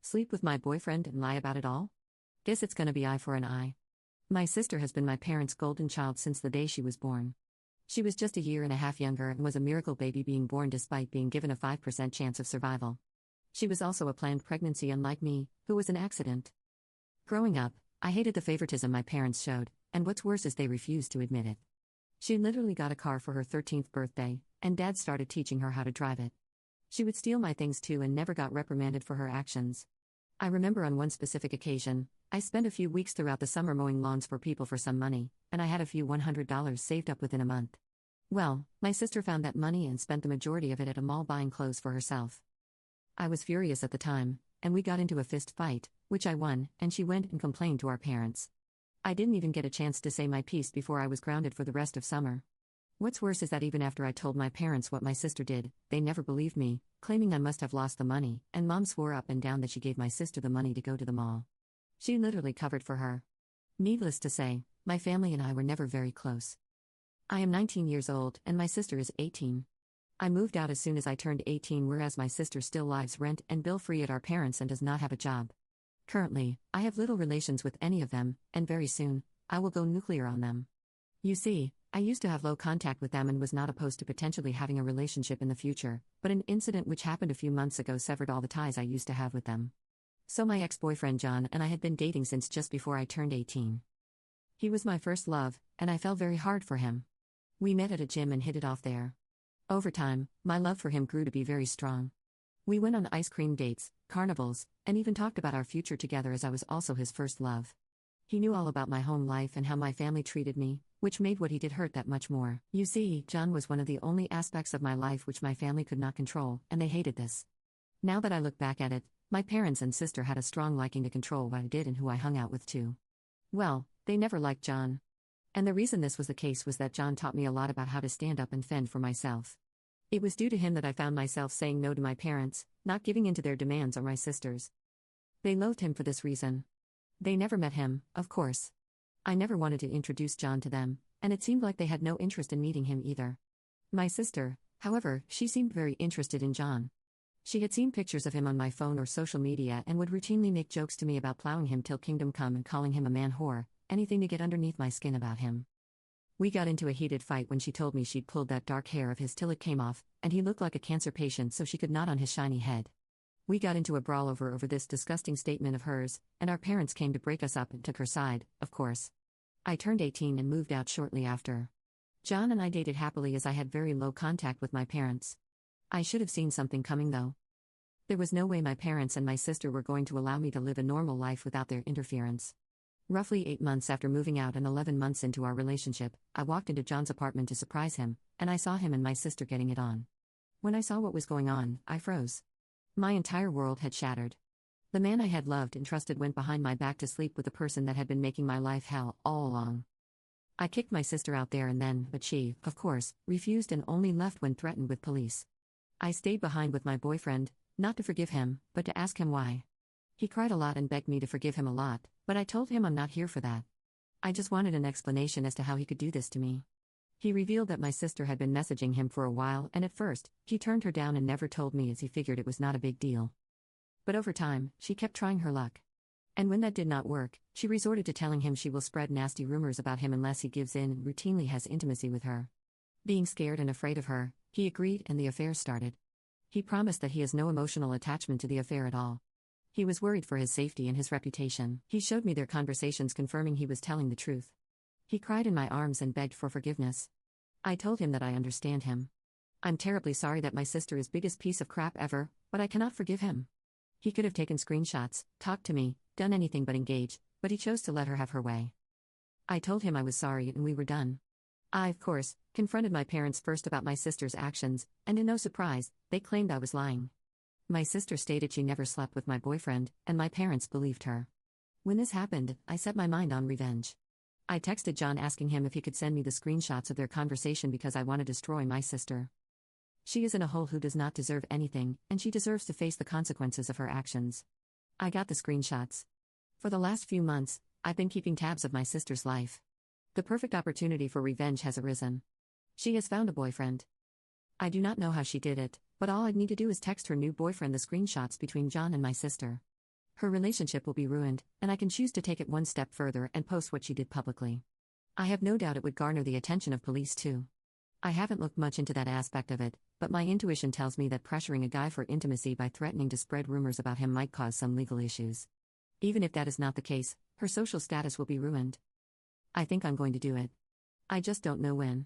Sleep with my boyfriend and lie about it all? Guess it's gonna be eye for an eye. My sister has been my parents' golden child since the day she was born. She was just a year and a half younger and was a miracle baby being born despite being given a 5% chance of survival. She was also a planned pregnancy unlike me, who was an accident. Growing up, I hated the favoritism my parents showed, and what's worse is they refused to admit it. She literally got a car for her 13th birthday, and Dad started teaching her how to drive it. She would steal my things too and never got reprimanded for her actions. I remember on one specific occasion, I spent a few weeks throughout the summer mowing lawns for people for some money, and I had a few $100 saved up within a month. Well, my sister found that money and spent the majority of it at a mall buying clothes for herself. I was furious at the time, and we got into a fist fight, which I won, and she went and complained to our parents. I didn't even get a chance to say my piece before I was grounded for the rest of summer. What's worse is that even after I told my parents what my sister did, they never believed me, claiming I must have lost the money, and Mom swore up and down that she gave my sister the money to go to the mall. She literally covered for her. Needless to say, my family and I were never very close. I am 19 years old, and my sister is 18. I moved out as soon as I turned 18, whereas my sister still lives rent and bill free at our parents' and does not have a job. Currently, I have little relations with any of them, and very soon, I will go nuclear on them. You see, I used to have low contact with them and was not opposed to potentially having a relationship in the future, but an incident which happened a few months ago severed all the ties I used to have with them. So my ex-boyfriend John and I had been dating since just before I turned 18. He was my first love, and I fell very hard for him. We met at a gym and hit it off there. Over time, my love for him grew to be very strong. We went on ice cream dates, carnivals, and even talked about our future together as I was also his first love. He knew all about my home life and how my family treated me, which made what he did hurt that much more. You see, John was one of the only aspects of my life which my family could not control, and they hated this. Now that I look back at it, my parents and sister had a strong liking to control what I did and who I hung out with too. Well, they never liked John. And the reason this was the case was that John taught me a lot about how to stand up and fend for myself. It was due to him that I found myself saying no to my parents, not giving in to their demands or my sisters. They loathed him for this reason. They never met him, of course. I never wanted to introduce John to them, and it seemed like they had no interest in meeting him either. My sister, however, she seemed very interested in John. She had seen pictures of him on my phone or social media and would routinely make jokes to me about plowing him till kingdom come and calling him a man whore, anything to get underneath my skin about him. We got into a heated fight when she told me she'd pulled that dark hair of his till it came off, and he looked like a cancer patient so she could nod on his shiny head. We got into a brawl over this disgusting statement of hers, and our parents came to break us up and took her side, of course. I turned 18 and moved out shortly after. John and I dated happily as I had very low contact with my parents. I should have seen something coming though. There was no way my parents and my sister were going to allow me to live a normal life without their interference. Roughly 8 months after moving out and 11 months into our relationship, I walked into John's apartment to surprise him, and I saw him and my sister getting it on. When I saw what was going on, I froze. My entire world had shattered. The man I had loved and trusted went behind my back to sleep with the person that had been making my life hell all along. I kicked my sister out there and then, but she, of course, refused and only left when threatened with police. I stayed behind with my boyfriend, not to forgive him, but to ask him why. He cried a lot and begged me to forgive him a lot, but I told him I'm not here for that. I just wanted an explanation as to how he could do this to me. He revealed that my sister had been messaging him for a while, and at first, he turned her down and never told me as he figured it was not a big deal. But over time, she kept trying her luck. And when that did not work, she resorted to telling him she will spread nasty rumors about him unless he gives in and routinely has intimacy with her. Being scared and afraid of her, he agreed and the affair started. He promised that he has no emotional attachment to the affair at all. He was worried for his safety and his reputation. He showed me their conversations confirming he was telling the truth. He cried in my arms and begged for forgiveness. I told him that I understand him. I'm terribly sorry that my sister is biggest piece of crap ever, but I cannot forgive him. He could have taken screenshots, talked to me, done anything but engage, but he chose to let her have her way. I told him I was sorry and we were done. I, of course, confronted my parents first about my sister's actions, and to no surprise, they claimed I was lying. My sister stated she never slept with my boyfriend, and my parents believed her. When this happened, I set my mind on revenge. I texted John asking him if he could send me the screenshots of their conversation because I want to destroy my sister. She is in a hole who does not deserve anything, and she deserves to face the consequences of her actions. I got the screenshots. For the last few months, I've been keeping tabs of my sister's life. The perfect opportunity for revenge has arisen. She has found a boyfriend. I do not know how she did it, but all I'd need to do is text her new boyfriend the screenshots between John and my sister. Her relationship will be ruined, and I can choose to take it one step further and post what she did publicly. I have no doubt it would garner the attention of police too. I haven't looked much into that aspect of it, but my intuition tells me that pressuring a guy for intimacy by threatening to spread rumors about him might cause some legal issues. Even if that is not the case, her social status will be ruined. I think I'm going to do it. I just don't know when.